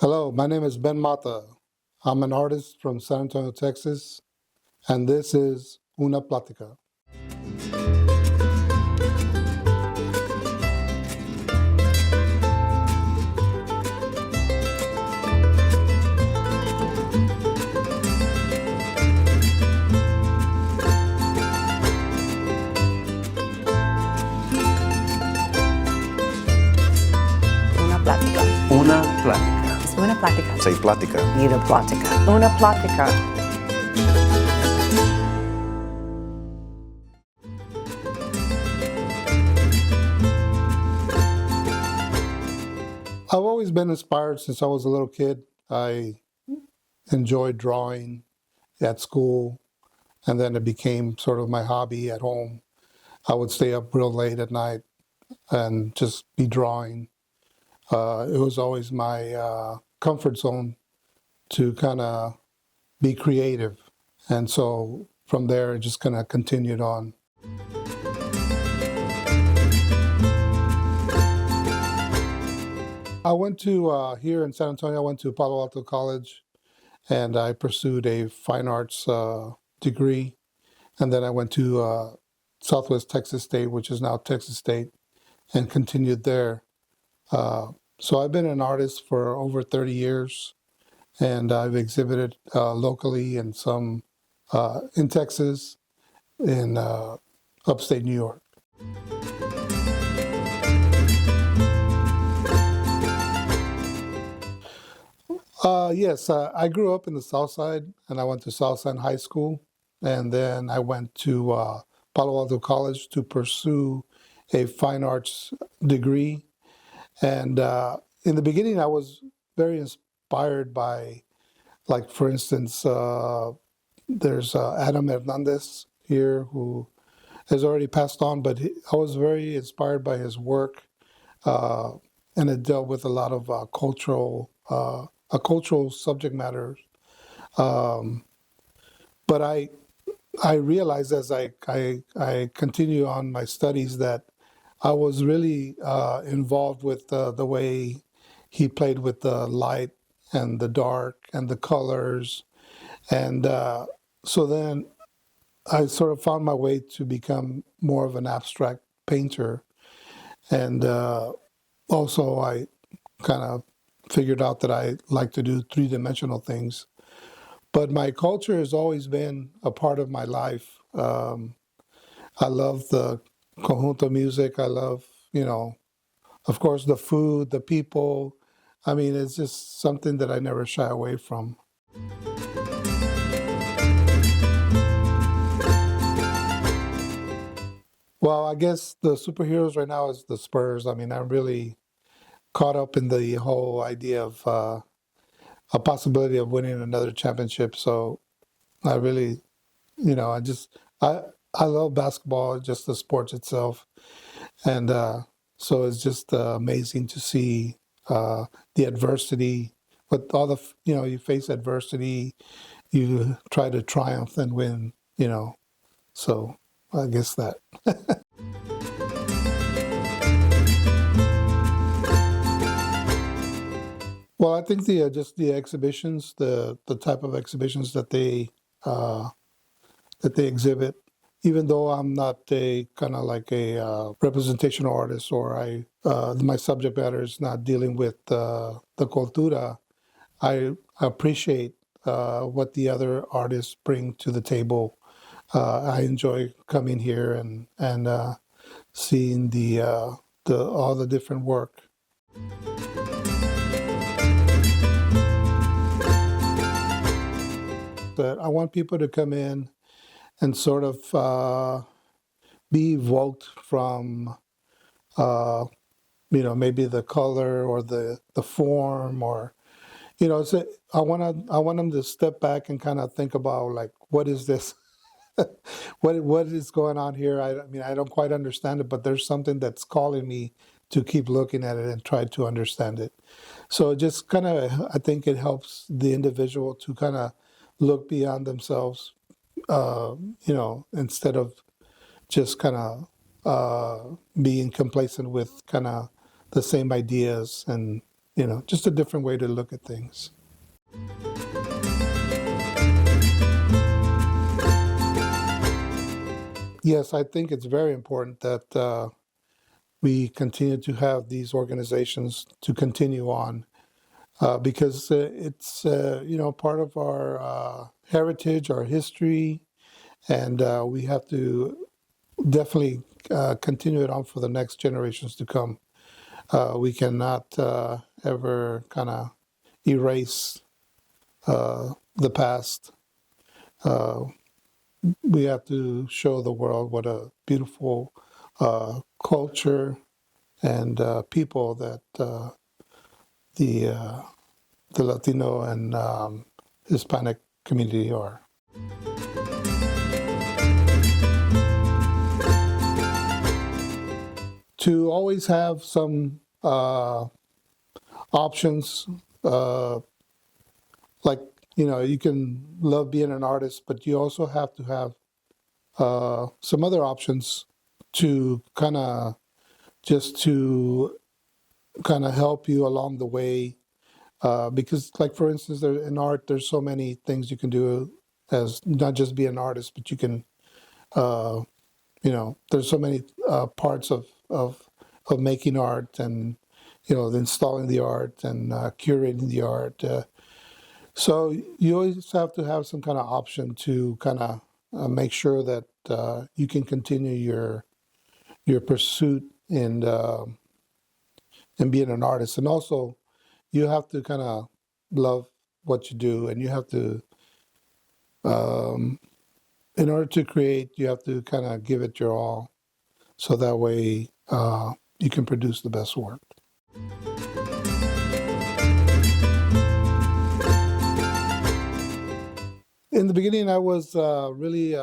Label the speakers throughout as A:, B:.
A: Hello, my name is Ben Mata. I'm an artist from San Antonio, Texas, and this is Una Plática.
B: Una plática.
C: Una plática.
B: Es una plática.
C: Say plática.
B: Una plática. Una plática.
A: I've always been inspired since I was a little kid. I enjoyed drawing at school, and then it became sort of my hobby at home. I would stay up real late at night and just be drawing. It was always my comfort zone to kind of be creative. And so from there, it just kind of continued on. I went to, here in San Antonio, I went to Palo Alto College and I pursued a fine arts degree. And then I went to Southwest Texas State, which is now Texas State, and continued there. So I've been an artist for over 30 years, and I've exhibited locally and some in Texas, in upstate New York. Yes, I grew up in the South Side, and I went to Southside High School, and then I went to Palo Alto College to pursue a fine arts degree. And in the beginning, I was very inspired by, like, for instance, there's Adam Hernandez here who has already passed on, but I was very inspired by his work, and it dealt with a lot of cultural subject matters. Um, but I realized as I continue on my studies that I was really involved with the way he played with the light and the dark and the colors. And so then I sort of found my way to become more of an abstract painter. And also I kind of figured out that I like to do three-dimensional things. But my culture has always been a part of my life. I love the conjunto music. I love, of course, the food, the people. I mean, it's just something that I never shy away from. Well, I guess the superheroes right now is the Spurs. I mean, I'm really caught up in the whole idea of a possibility of winning another championship. So I really, I just I love basketball, just the sports itself, and so it's just amazing to see the adversity. With all the, you face adversity, you try to triumph and win. So I guess that. Well, I think the just the exhibitions, the type of exhibitions uh, that they exhibit. Even though I'm not a kind of like a representational artist, or my subject matter is not dealing with the cultura, I appreciate what the other artists bring to the table. I enjoy coming here and seeing the all the different work. But I want people to come in and sort of be evoked from maybe the color or the form, or so I want them to step back and kind of think about, like, what is this? What is going on here? I mean, I don't quite understand it, but there's something that's calling me to keep looking at it and try to understand it. So just kind of, I think it helps the individual to kind of look beyond themselves, instead of just kind of being complacent with kind of the same ideas, and just a different way to look at things. Yes, I think it's very important that we continue to have these organizations to continue on because it's part of our heritage, our history, and we have to definitely continue it on for the next generations to come. We cannot ever kind of erase the past. Uh, we have to show the world what a beautiful culture and people that the the Latino and Hispanic community are. To always have some options, uh, like you can love being an artist, but you also have to have some other options to kind of just to kind of help you along the way. Because, like for instance, in art, there's so many things you can do as not just be an artist, but you can, uh, there's so many parts of making art and installing the art and curating the art. So you always have to have some kind of option to kind of make sure that you can continue your pursuit in being an artist, and also you have to kind of love what you do, and you have to, um, in order to create, you have to kind of give it your all, so that way you can produce the best work. In the beginning, I was really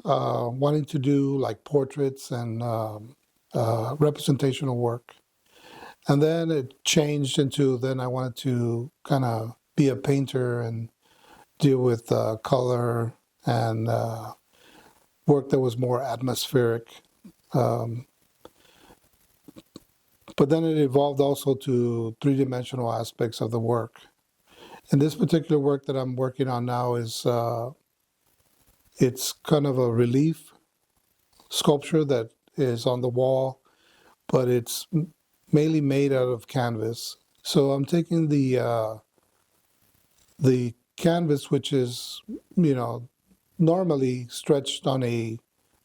A: wanting to do like portraits and representational work. And then it changed into then I wanted to kind of be a painter and deal with color and work that was more atmospheric. Um, but then it evolved also to three-dimensional aspects of the work. And this particular work that I'm working on now is it's kind of a relief sculpture that is on the wall, but it's mainly made out of canvas. So I'm taking the canvas, which is normally stretched on a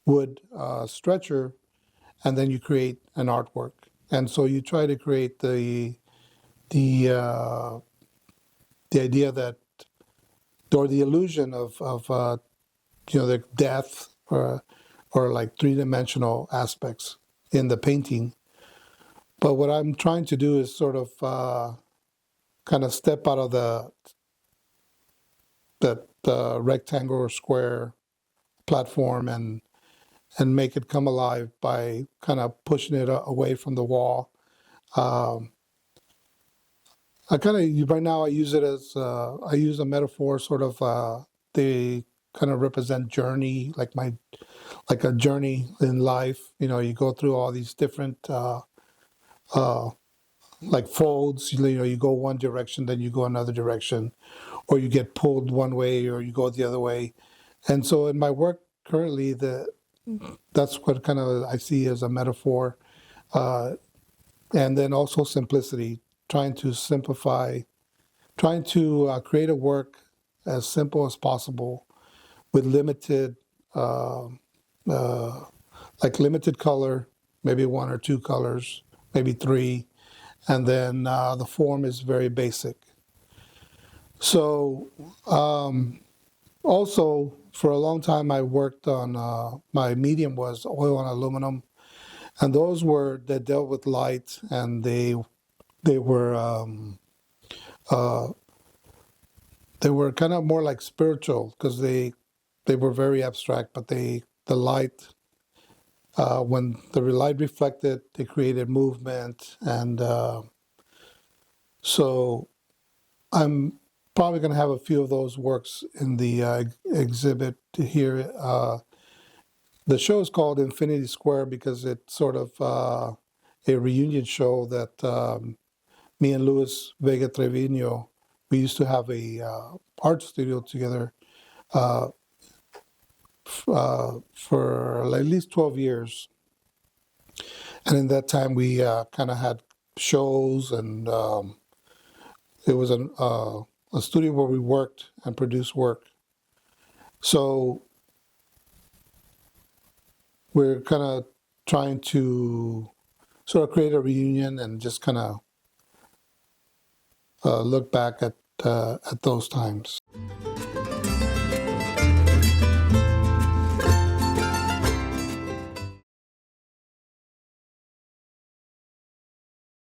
A: wood stretcher, and then you create an artwork. And so you try to create the the idea that, or the illusion of the depth or like three-dimensional aspects in the painting. But what I'm trying to do is sort of kind of step out of that rectangle or square platform and make it come alive by kind of pushing it away from the wall. Um, I kind of right now I use it as I use a metaphor, sort of they kind of represent journey, like a journey in life. You go through all these different uh, like folds. You go one direction, then you go another direction, or you get pulled one way, or you go the other way. And so in my work currently, that's what kind of I see as a metaphor, uh, and then also simplicity, trying to simplify, trying to create a work as simple as possible with limited, uh, uh, like limited color, maybe one or two colors, maybe three, and then the form is very basic. So also for a long time I worked on my medium was oil and aluminum, and those were that dealt with light, and they were uh, they were kind of more like spiritual because they were very abstract, but the light when the light reflected, they created movement, and so I'm probably going to have a few of those works in the exhibit here. The show is called Infinity Square because it's sort of a reunion show that me and Luis Vega Trevino, we used to have a art studio together for at least 12 years. And in that time, we kind of had shows, and it was a studio where we worked and produced work. So we're kind of trying to sort of create a reunion and just kind of look back at those times.